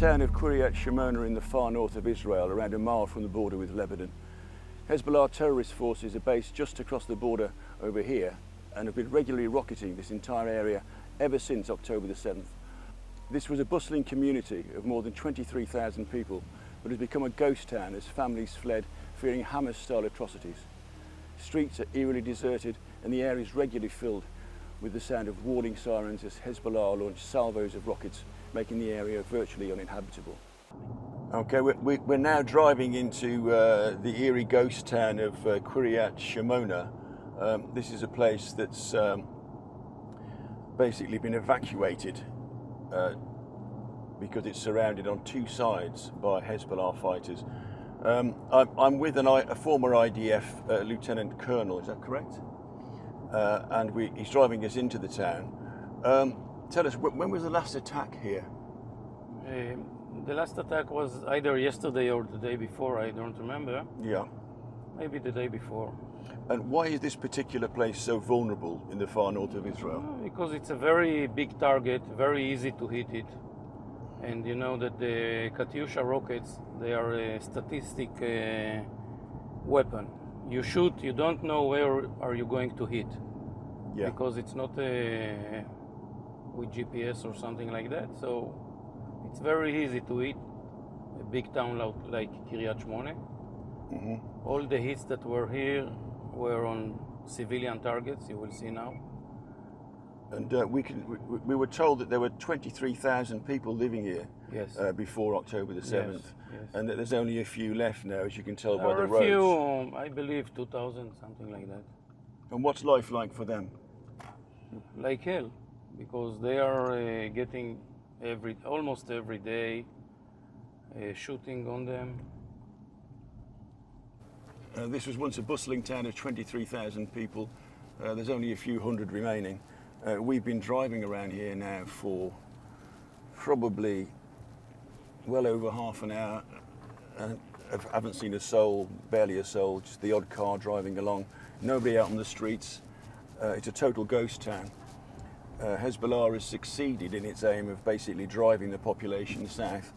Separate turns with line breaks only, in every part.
town of Qiryat Shemona in the far north of Israel, around a mile from the border with Lebanon. Hezbollah terrorist forces are based just across the border over here and have been regularly rocketing this entire area ever since October the 7th. This was a bustling community of more than 23,000 people, but has become a ghost town as families fled fearing Hamas-style atrocities. Streets are eerily deserted and the air is regularly filled with the sound of warning sirens as Hezbollah launch salvos of rockets, making the area virtually uninhabitable. Okay, we're now driving into the eerie ghost town of Qiryat Shemona. This is a place that's basically been evacuated because it's surrounded on two sides by Hezbollah fighters. I'm with a former IDF Lieutenant Colonel, is that correct? And he's driving us into the town. Tell us, when was the last attack here?
The last attack was either yesterday or the day before, I don't remember.
Yeah.
Maybe the day before.
And why is this particular place so vulnerable in the far north of Israel?
Because it's a very big target, very easy to hit it. And you know that the Katyusha rockets, they are a statistic weapon. You shoot, you don't know where are you going to hit.
Yeah.
Because it's not with GPS or something like that. So it's very easy to hit a big town like Qiryat Shemona.
Mm-hmm.
All the hits that were here were on civilian targets, you will see now.
And we were told that there were 23,000 people living here.
Yes.
Before October the 7th.
Yes, yes.
And that there's only a few left now, as you can tell by
There
the
are
roads.
a few, I believe 2,000, something like that.
And what's life like for them?
Like hell, because they are getting almost every day shooting on them.
This was once a bustling town of 23,000 people. There's only a few hundred remaining. We've been driving around here now for probably well over half an hour and haven't seen a soul, barely a soul, just the odd car driving along. Nobody out on the streets. It's a total ghost town. Hezbollah has succeeded in its aim of basically driving the population south.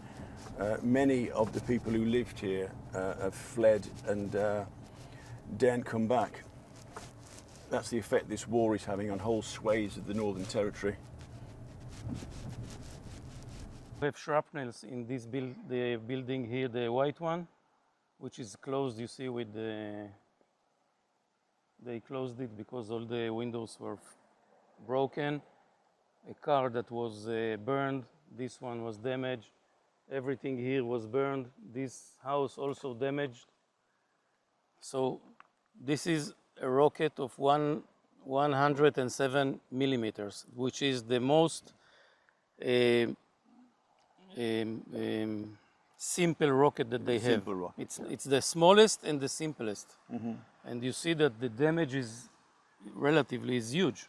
Many of the people who lived here have fled and daren't come back. That's the effect this war is having on whole swathes of the Northern Territory.
We have shrapnels in this the building here, the white one, which is closed, you see, with they closed it because all the windows were broken. A car that was burned, this one was damaged. Everything here was burned. This house also damaged. So this is a rocket of 107 millimeters, which is the most simple rocket that they have.
Simple rocket.
It's the smallest and the simplest.
Mm-hmm.
And you see that the damage is relatively huge.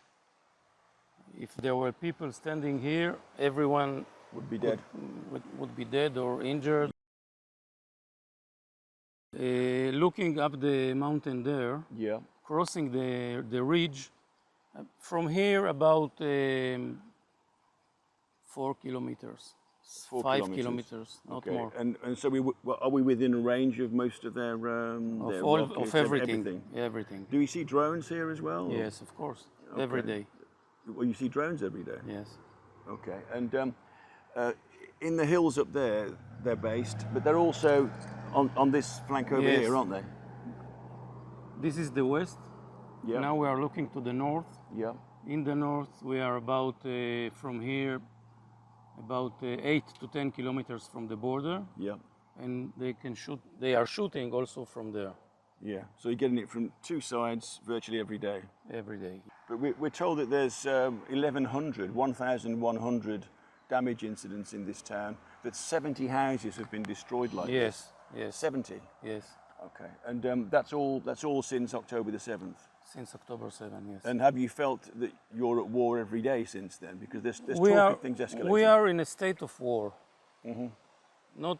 If there were people standing here, everyone
would be dead.
Would be dead or injured. Looking up the mountain there,
yeah,
crossing the ridge, from here about 4 kilometers. 5 kilometers, not
okay.
more.
And so are we within a range of most of their rockets,
of everything. Everything.
Do you see drones here as well?
Yes, of course.
Okay.
Every day.
Well, you see drones every day?
Yes.
Okay. And in the hills up there, they're based, but they're also on this flank over
yes.
here, aren't they?
This is the west.
Yeah.
Now we are looking to the north.
Yeah.
In the north, we are about from here, about 8 to 10 kilometers from the border.
Yeah.
And they can shoot. They are shooting also from there.
Yeah. So you're getting it from two sides virtually every day.
Every day.
But we're told that there's 1,100 damage incidents in this town. That 70 houses have been destroyed like
yes.
this.
Yes.
70.
Yes.
Okay. And that's all since October the 7th.
Since October 7, yes.
And have you felt that you're at war every day since then? Because there's
we
talk
are,
of things escalating.
We are in a state of war.
Mm-hmm.
Not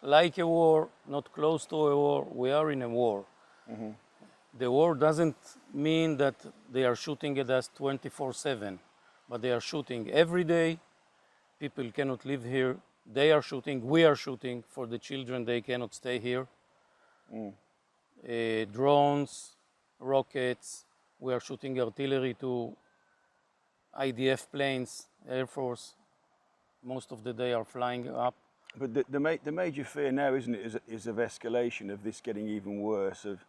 like a war, not close to a war. We are in a war.
Mm-hmm.
The war doesn't mean that they are shooting at us 24/7, but they are shooting every day. People cannot live here They are shooting, we are shooting. For the children, they cannot stay here. Drones, rockets, we are shooting artillery to IDF planes, Air Force. Most of the day are flying up.
But the major fear now, isn't it, is of escalation, of this getting even worse, of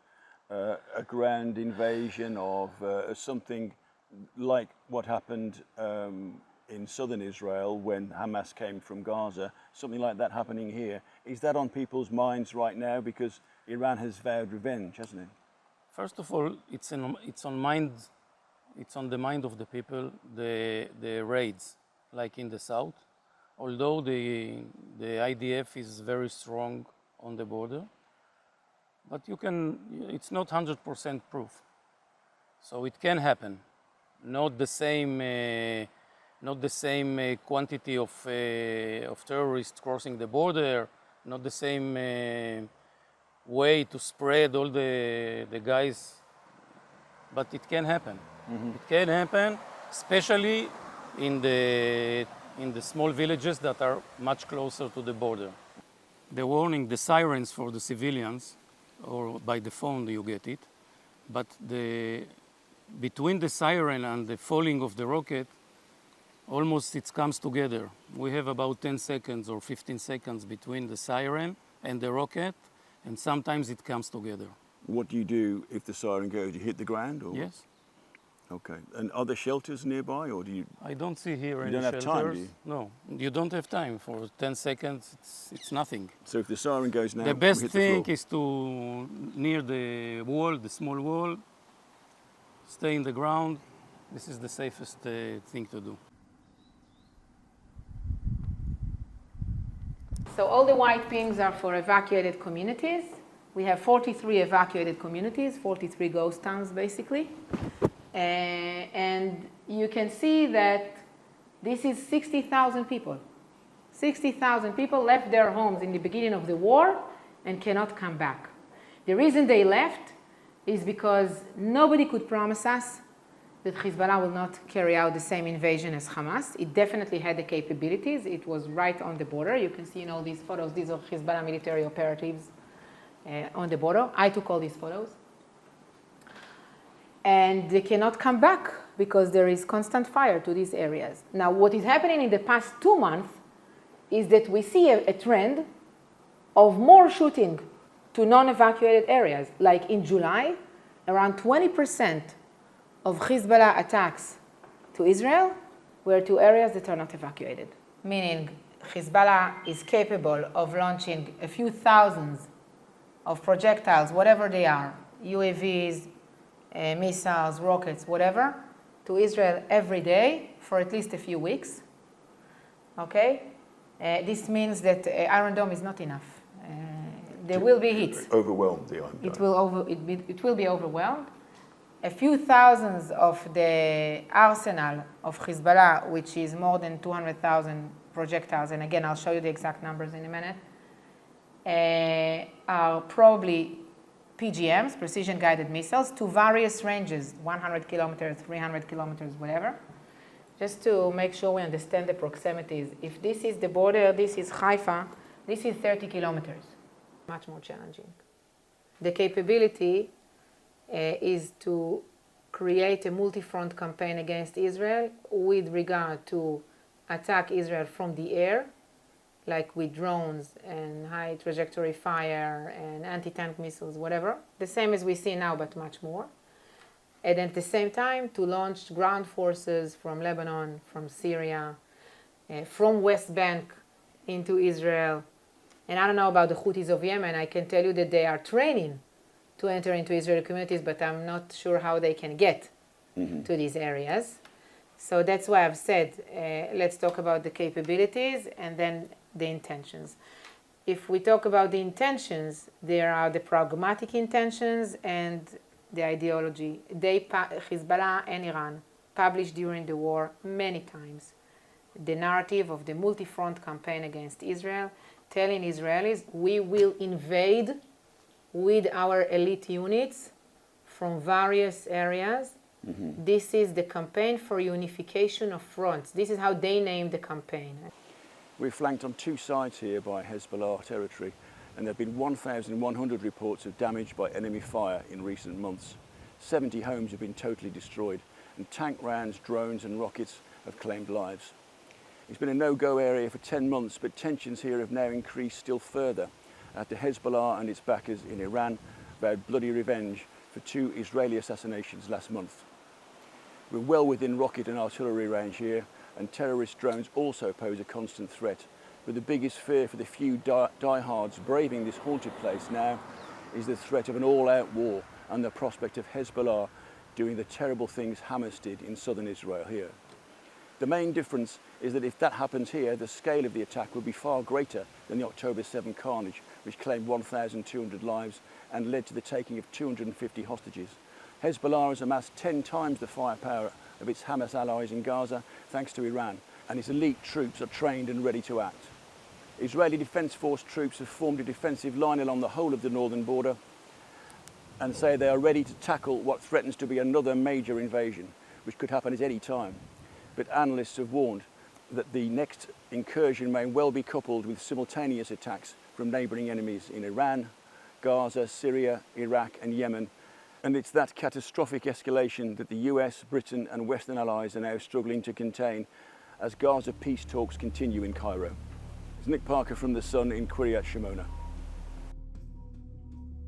a ground invasion, of something like what happened in southern Israel when Hamas came from Gaza, something like that happening here. Is that on people's minds right now? Because Iran has vowed revenge, hasn't it?
First of all, it's on the mind of the people, the raids, like in the south. Although the IDF is very strong on the border, but it's not 100% proof. So it can happen. Not the same quantity of terrorists crossing the border, not the same way to spread all the guys, but it can happen. It can happen, especially in the small villages that are much closer to the border. The warning, the sirens for the civilians, or by the phone you get it, but between the siren and the falling of the rocket, almost it comes together. We have about 10 seconds or 15 seconds between the siren and the rocket, and sometimes it comes together.
What do you do if the siren goes? Do you hit the ground? Or?
Yes.
Okay. And are there shelters nearby, or do you?
I don't see here any
don't have
shelters.
time, do you?
No, you don't have time. For 10 seconds, it's nothing.
So if the siren goes now,
The best
hit
thing
the floor.
is to, near the wall, the small wall, stay in the ground. This is the safest thing to do.
So all the white pings are for evacuated communities. We have 43 evacuated communities, 43 ghost towns basically. And you can see that this is 60,000 people. 60,000 people left their homes in the beginning of the war and cannot come back. The reason they left is because nobody could promise us that Hezbollah will not carry out the same invasion as Hamas. It definitely had the capabilities. It was right on the border. You can see in all these photos, these are Hezbollah military operatives on the border. I took all these photos. And they cannot come back because there is constant fire to these areas. Now, what is happening in the past 2 months is that we see a trend of more shooting to non-evacuated areas. Like in July, around 20% of Hezbollah attacks to Israel were to areas that are not evacuated. Meaning Hezbollah is capable of launching a few thousands of projectiles, whatever they are, UAVs, missiles, rockets, whatever, to Israel every day for at least a few weeks. Okay? This means that Iron Dome is not enough. There will be hits.
Overwhelmed the Iron Dome.
It will be overwhelmed. A few thousands of the arsenal of Hezbollah, which is more than 200,000 projectiles, and again, I'll show you the exact numbers in a minute, are probably PGMs, precision-guided missiles, to various ranges, 100 kilometers, 300 kilometers, whatever, just to make sure we understand the proximities. If this is the border, this is Haifa, this is 30 kilometers, much more challenging. The capability is to create a multi-front campaign against Israel with regard to attack Israel from the air, like with drones and high trajectory fire and anti-tank missiles, whatever. The same as we see now, but much more. And at the same time, to launch ground forces from Lebanon, from Syria, from West Bank into Israel. And I don't know about the Houthis of Yemen. I can tell you that they are training to enter into Israeli communities, but I'm not sure how they can get to these areas. So that's why I've said, let's talk about the capabilities and then the intentions. If we talk about the intentions, there are the pragmatic intentions and the ideology. Hezbollah and Iran published during the war many times the narrative of the multi-front campaign against Israel, telling Israelis, we will invade with our elite units from various areas. This is the campaign for unification of fronts. This is how they named the campaign.
We're flanked on two sides here by Hezbollah territory, and there have been 1,100 reports of damage by enemy fire in recent months. 70 homes have been totally destroyed, and tank rounds, drones and rockets have claimed lives. It's been a no-go area for 10 months, but tensions here have now increased still further after Hezbollah and its backers in Iran vowed bloody revenge for 2 Israeli assassinations last month. We're well within rocket and artillery range here, and terrorist drones also pose a constant threat. But the biggest fear for the few diehards braving this haunted place now is the threat of an all-out war and the prospect of Hezbollah doing the terrible things Hamas did in southern Israel here. The main difference is that if that happens here, the scale of the attack will be far greater than the October 7 carnage, which claimed 1,200 lives and led to the taking of 250 hostages. Hezbollah has amassed 10 times the firepower of its Hamas allies in Gaza, thanks to Iran, and its elite troops are trained and ready to act. Israeli Defence Force troops have formed a defensive line along the whole of the northern border and say they are ready to tackle what threatens to be another major invasion, which could happen at any time. But analysts have warned that the next incursion may well be coupled with simultaneous attacks from neighbouring enemies in Iran, Gaza, Syria, Iraq and Yemen. And it's that catastrophic escalation that the US, Britain and Western allies are now struggling to contain as Gaza peace talks continue in Cairo. It's Nick Parker from The Sun in Qiryat Shemona.